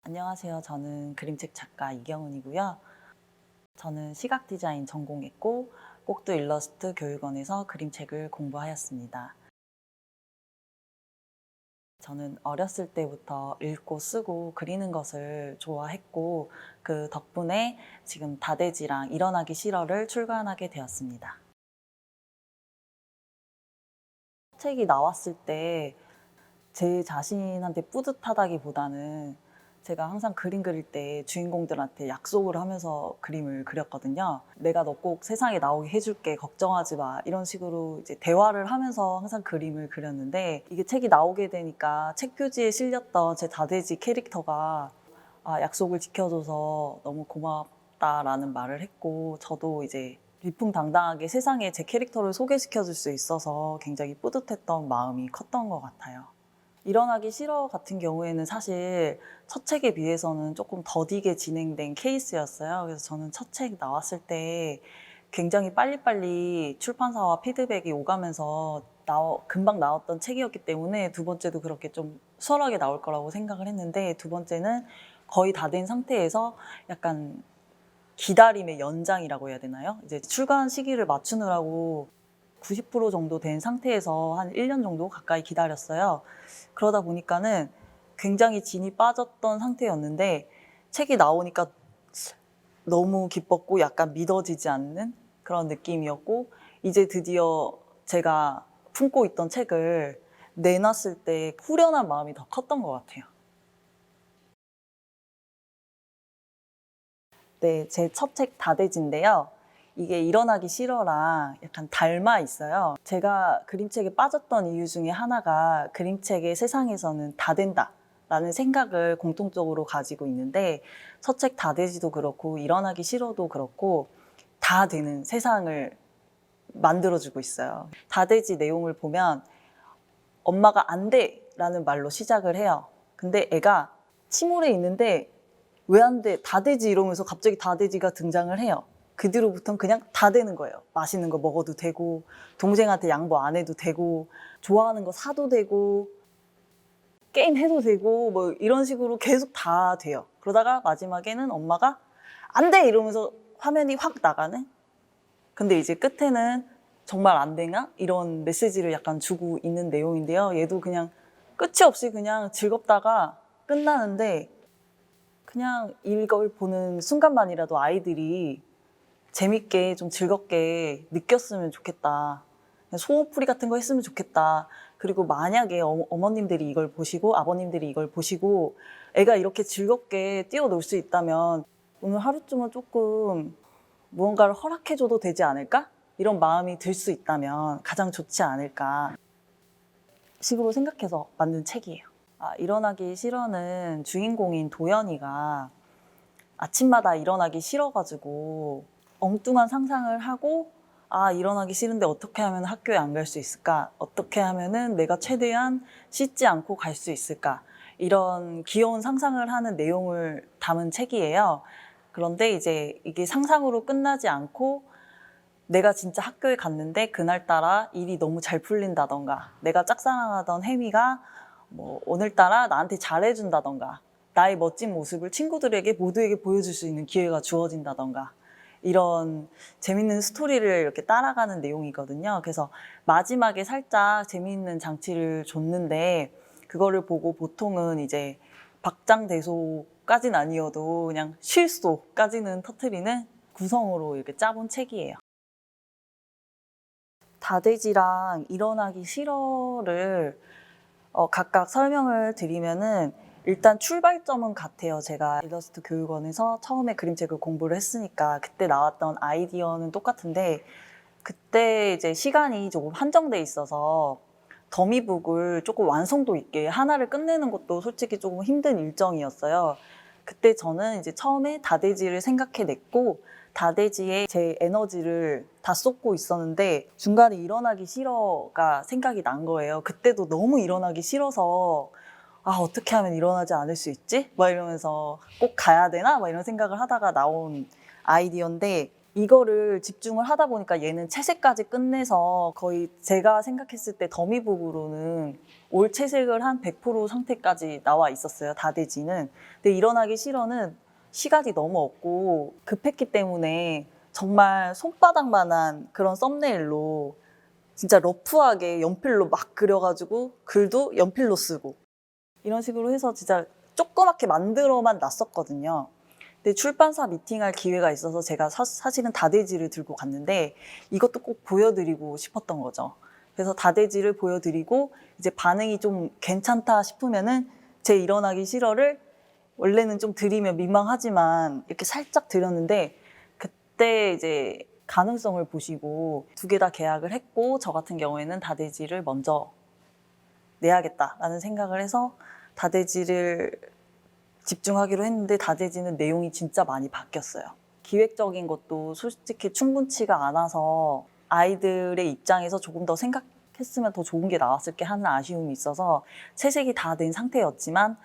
안녕하세요. 저는 그림책 작가 이경은이고요. 저는 시각 디자인 전공했고 꼭두 일러스트 교육원에서 그림책을 공부하였습니다. 저는 어렸을 때부터 읽고 쓰고 그리는 것을 좋아했고 그 덕분에 지금 다대지랑 일어나기 싫어를 출간하게 되었습니다. 책이 나왔을 때 제 자신한테 뿌듯하다기보다는 제가 항상 그림 그릴 때 주인공들한테 약속을 하면서 그림을 그렸거든요. 내가 너 꼭 세상에 나오게 해줄게, 걱정하지 마. 이런 식으로 이제 대화를 하면서 항상 그림을 그렸는데 이게 책이 나오게 되니까 책 표지에 실렸던 제 다대지 캐릭터가 약속을 지켜줘서 너무 고맙다라는 말을 했고 저도 이제 위풍당당하게 세상에 제 캐릭터를 소개시켜 줄 수 있어서 굉장히 뿌듯했던 마음이 컸던 것 같아요. 일어나기 싫어 같은 경우에는 사실 첫 책에 비해서는 조금 더디게 진행된 케이스였어요. 그래서 저는 첫 책 나왔을 때 굉장히 빨리빨리 출판사와 피드백이 오가면서 금방 나왔던 책이었기 때문에 두 번째도 그렇게 좀 수월하게 나올 거라고 생각을 했는데 두 번째는 거의 다 된 상태에서 약간 기다림의 연장이라고 해야 되나요? 이제 출간 시기를 맞추느라고 90% 정도 된 상태에서 한 1년 정도 가까이 기다렸어요. 그러다 보니까는 굉장히 진이 빠졌던 상태였는데 책이 나오니까 너무 기뻤고 약간 믿어지지 않는 그런 느낌이었고 이제 드디어 제가 품고 있던 책을 내놨을 때 후련한 마음이 더 컸던 것 같아요. 네, 제 첫 책 다대지인데요. 이게 일어나기 싫어랑 약간 닮아 있어요. 제가 그림책에 빠졌던 이유 중에 하나가 그림책의 세상에서는 다 된다 라는 생각을 공통적으로 가지고 있는데 첫 책 다대지도 그렇고 일어나기 싫어도 그렇고 다 되는 세상을 만들어주고 있어요. 다대지 내용을 보면 엄마가 안 돼 라는 말로 시작을 해요. 근데 애가 침울해 있는데 왜 안 돼? 다 되지 이러면서 갑자기 다 되지가 등장을 해요. 그 뒤로부터는 그냥 다 되는 거예요. 맛있는 거 먹어도 되고 동생한테 양보 안 해도 되고 좋아하는 거 사도 되고 게임 해도 되고 뭐 이런 식으로 계속 다 돼요. 그러다가 마지막에는 엄마가 안 돼! 이러면서 화면이 확 나가는? 근데 이제 끝에는 정말 안 되나? 이런 메시지를 약간 주고 있는 내용인데요. 얘도 그냥 끝이 없이 그냥 즐겁다가 끝나는데 그냥 이걸 보는 순간만이라도 아이들이 재밌게 좀 즐겁게 느꼈으면 좋겠다. 소모풀이 같은 거 했으면 좋겠다. 그리고 만약에 어머님들이 이걸 보시고 아버님들이 이걸 보시고 애가 이렇게 즐겁게 뛰어놀 수 있다면 오늘 하루쯤은 조금 무언가를 허락해줘도 되지 않을까? 이런 마음이 들 수 있다면 가장 좋지 않을까 식으로 생각해서 만든 책이에요. 일어나기 싫어는 주인공인 도연이가 아침마다 일어나기 싫어가지고 엉뚱한 상상을 하고 일어나기 싫은데 어떻게 하면 학교에 안 갈 수 있을까? 어떻게 하면은 내가 최대한 씻지 않고 갈 수 있을까? 이런 귀여운 상상을 하는 내용을 담은 책이에요. 그런데 이제 이게 상상으로 끝나지 않고 내가 진짜 학교에 갔는데 그날따라 일이 너무 잘 풀린다던가 내가 짝사랑하던 혜미가 뭐 오늘따라 나한테 잘해준다던가 나의 멋진 모습을 친구들에게 모두에게 보여줄 수 있는 기회가 주어진다던가 이런 재밌는 스토리를 이렇게 따라가는 내용이거든요. 그래서 마지막에 살짝 재미있는 장치를 줬는데 그거를 보고 보통은 이제 박장대소까지는 아니어도 그냥 실소까지는 터트리는 구성으로 이렇게 짜본 책이에요. 다대지랑 일어나기 싫어를 각각 설명을 드리면은 일단 출발점은 같아요. 제가 일러스트 교육원에서 처음에 그림책을 공부를 했으니까 그때 나왔던 아이디어는 똑같은데 그때 이제 시간이 조금 한정돼 있어서 더미북을 조금 완성도 있게 하나를 끝내는 것도 솔직히 조금 힘든 일정이었어요. 그때 저는 이제 처음에 다대지를 생각해냈고 다대지에 제 에너지를 다 쏟고 있었는데 중간에 일어나기 싫어가 생각이 난 거예요. 그때도 너무 일어나기 싫어서 어떻게 하면 일어나지 않을 수 있지? 막 이러면서 꼭 가야 되나? 막 이런 생각을 하다가 나온 아이디어인데, 이거를 집중을 하다 보니까 얘는 채색까지 끝내서 거의 제가 생각했을 때 더미북으로는 올 채색을 한 100% 상태까지 나와 있었어요, 다대지는. 근데 일어나기 싫어는 시간이 너무 없고 급했기 때문에 정말 손바닥만한 그런 썸네일로 진짜 러프하게 연필로 막 그려가지고 글도 연필로 쓰고 이런 식으로 해서 진짜 조그맣게 만들어만 놨었거든요. 근데 출판사 미팅할 기회가 있어서 제가 사실은 다대지를 들고 갔는데 이것도 꼭 보여드리고 싶었던 거죠. 그래서 다대지를 보여드리고 이제 반응이 좀 괜찮다 싶으면은 제 일어나기 싫어를 원래는 좀 드리면 민망하지만 이렇게 살짝 드렸는데, 그때 이제 가능성을 보시고 두 개 다 계약을 했고, 저 같은 경우에는 다대지를 먼저 내야겠다라는 생각을 해서 다대지를 집중하기로 했는데, 다대지는 내용이 진짜 많이 바뀌었어요. 기획적인 것도 솔직히 충분치가 않아서 아이들의 입장에서 조금 더 생각했으면 더 좋은 게 나왔을 게 하는 아쉬움이 있어서 채색이 다 된 상태였지만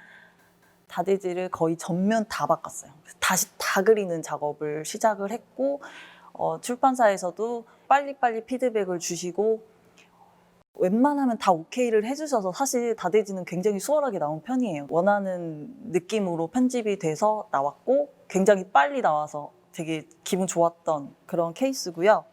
다대지를 거의 전면 다 바꿨어요. 다시 다 그리는 작업을 시작을 했고, 출판사에서도 빨리빨리 피드백을 주시고 웬만하면 다 오케이를 해주셔서 사실 다대지는 굉장히 수월하게 나온 편이에요. 원하는 느낌으로 편집이 돼서 나왔고 굉장히 빨리 나와서 되게 기분 좋았던 그런 케이스고요.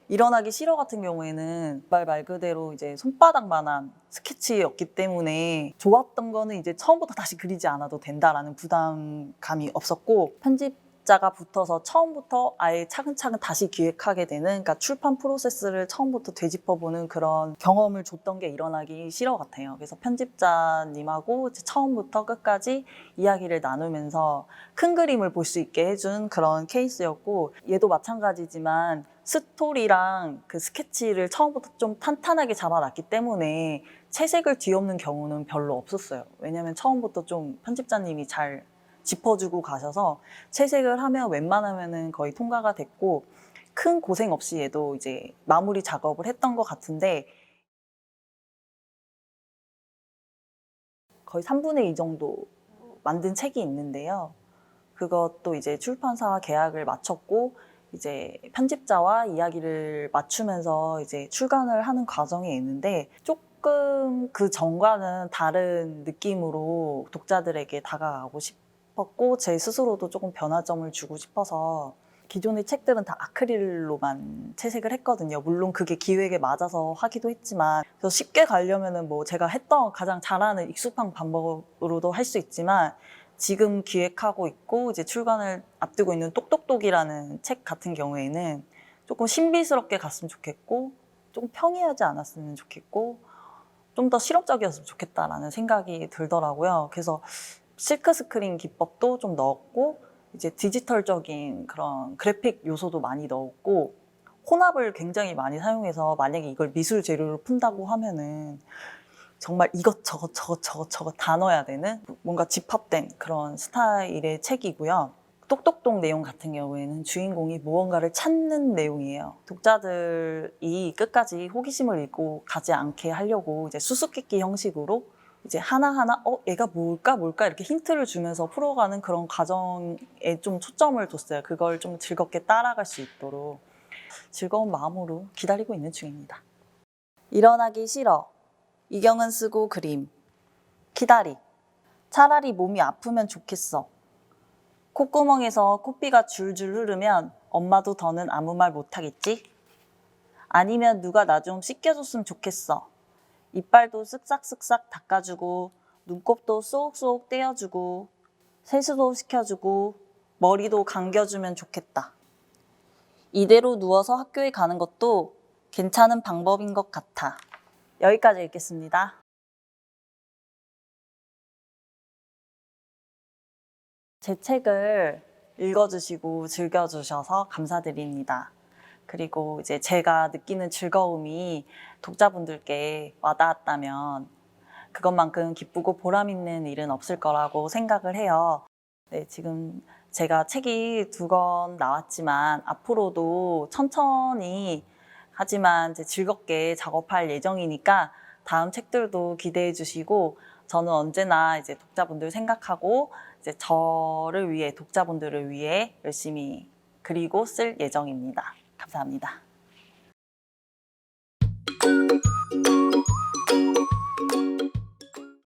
일어나기 싫어 같은 경우에는 말 그대로 이제 손바닥만한 스케치였기 때문에 좋았던 거는 이제 처음부터 다시 그리지 않아도 된다라는 부담감이 없었고, 편집자가 붙어서 처음부터 아예 차근차근 다시 기획하게 되는, 그러니까 출판 프로세스를 처음부터 되짚어보는 그런 경험을 줬던 게 일어나기 싫어 같아요. 그래서 편집자님하고 이제 처음부터 끝까지 이야기를 나누면서 큰 그림을 볼 수 있게 해준 그런 케이스였고, 얘도 마찬가지지만 스토리랑 그 스케치를 처음부터 좀 탄탄하게 잡아놨기 때문에 채색을 뒤엎는 경우는 별로 없었어요. 왜냐면 처음부터 좀 편집자님이 잘 짚어주고 가셔서 채색을 하면 웬만하면은 거의 통과가 됐고, 큰 고생 없이 얘도 이제 마무리 작업을 했던 것 같은데, 거의 3분의 2 정도 만든 책이 있는데요. 그것도 이제 출판사와 계약을 마쳤고 이제 편집자와 이야기를 맞추면서 이제 출간을 하는 과정에 있는데, 조금 그 전과는 다른 느낌으로 독자들에게 다가가고 싶었고 제 스스로도 조금 변화점을 주고 싶어서 기존의 책들은 다 아크릴로만 채색을 했거든요. 물론 그게 기획에 맞아서 하기도 했지만, 그래서 쉽게 가려면은 뭐 제가 했던 가장 잘하는 익숙한 방법으로도 할 수 있지만, 지금 기획하고 있고 이제 출간을 앞두고 있는 똑똑똑이라는 책 같은 경우에는 조금 신비스럽게 갔으면 좋겠고, 조금 평이하지 않았으면 좋겠고, 좀 더 실험적이었으면 좋겠다라는 생각이 들더라고요. 그래서 실크 스크린 기법도 좀 넣었고, 이제 디지털적인 그런 그래픽 요소도 많이 넣었고, 혼합을 굉장히 많이 사용해서 만약에 이걸 미술 재료로 푼다고 하면은 정말 이것저것 다 넣어야 되는 뭔가 집합된 그런 스타일의 책이고요. 똑똑똑 내용 같은 경우에는 주인공이 무언가를 찾는 내용이에요. 독자들이 끝까지 호기심을 잃고 가지 않게 하려고 이제 수수께끼 형식으로 이제 하나하나 얘가 뭘까 이렇게 힌트를 주면서 풀어가는 그런 과정에 좀 초점을 뒀어요. 그걸 좀 즐겁게 따라갈 수 있도록 즐거운 마음으로 기다리고 있는 중입니다. 일어나기 싫어. 이경은 쓰고 그림. 기다리. 차라리 몸이 아프면 좋겠어. 콧구멍에서 코피가 줄줄 흐르면 엄마도 더는 아무 말 못하겠지? 아니면 누가 나 좀 씻겨줬으면 좋겠어. 이빨도 쓱싹쓱싹 닦아주고, 눈곱도 쏙쏙 떼어주고, 세수도 시켜주고, 머리도 감겨주면 좋겠다. 이대로 누워서 학교에 가는 것도 괜찮은 방법인 것 같아. 여기까지 읽겠습니다. 제 책을 읽어주시고 즐겨주셔서 감사드립니다. 그리고 이제 제가 느끼는 즐거움이 독자분들께 와닿았다면 그것만큼 기쁘고 보람 있는 일은 없을 거라고 생각을 해요. 네, 지금 제가 책이 2권 나왔지만 앞으로도 천천히 하지만 이제 즐겁게 작업할 예정이니까 다음 책들도 기대해 주시고, 저는 언제나 이제 독자분들 생각하고 이제 저를 위해 독자분들을 위해 열심히 그리고 쓸 예정입니다. 감사합니다.